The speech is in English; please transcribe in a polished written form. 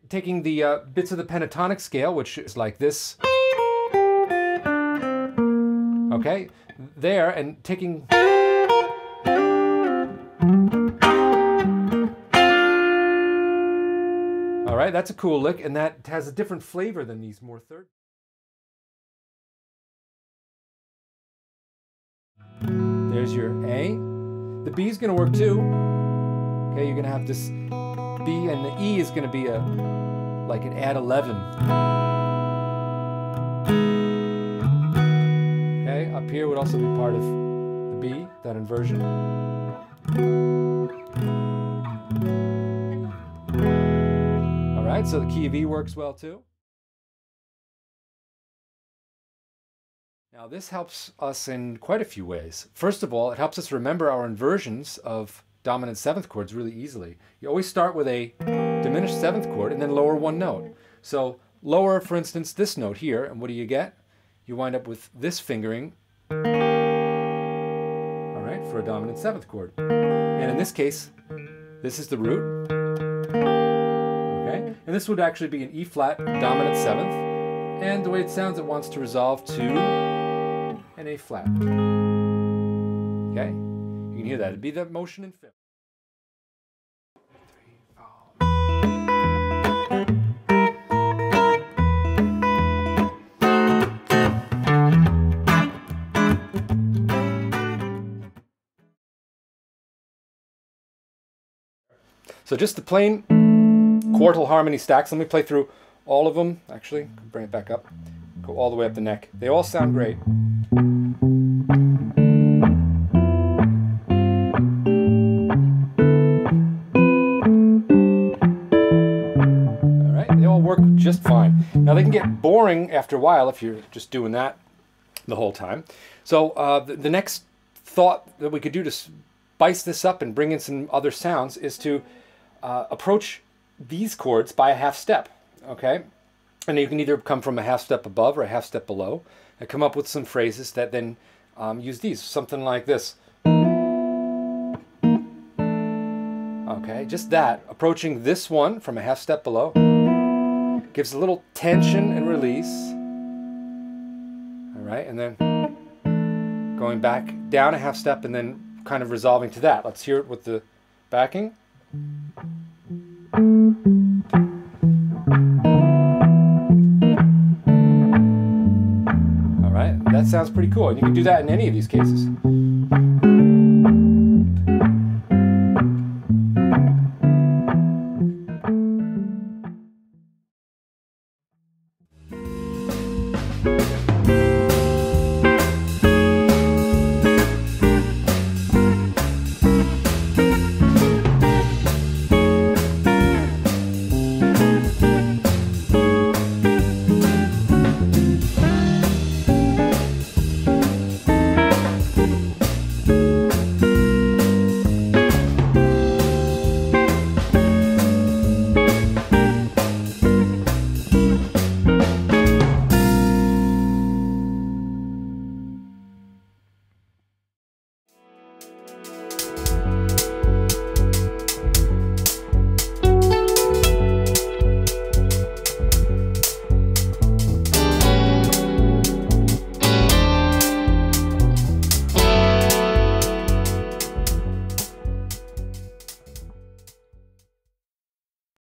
Taking the bits of the pentatonic scale, which is like this, okay, there, and taking all right, that's a cool lick, and that has a different flavor than these more third. There's your A. The B is going to work too. Okay, you're going to have this B, and the E is going to be like an add 11. Okay, up here would also be part of the B, that inversion. All right, so the key of E works well too. Now this helps us in quite a few ways. First of all, it helps us remember our inversions of dominant seventh chords really easily. You always start with a diminished seventh chord and then lower one note. So lower, for instance, this note here, and what do you get? You wind up with this fingering, all right, for a dominant seventh chord. And in this case, this is the root, okay? And this would actually be an E flat dominant seventh, and the way it sounds, it wants to resolve to an A flat, okay? You can hear that. It'd be the motion in fifth. So just the plain quartal harmony stacks. Let me play through all of them. Actually, bring it back up. Go all the way up the neck. They all sound great. Work just fine. Now they can get boring after a while if you're just doing that the whole time. So the next thought that we could do to spice this up and bring in some other sounds is to approach these chords by a half step, okay? And you can either come from a half step above or a half step below and come up with some phrases that then use these, something like this. Okay, just that, approaching this one from a half step below. Gives a little tension and release. All right, and then going back down a half step and then kind of resolving to that. Let's hear it with the backing. All right, that sounds pretty cool. And you can do that in any of these cases.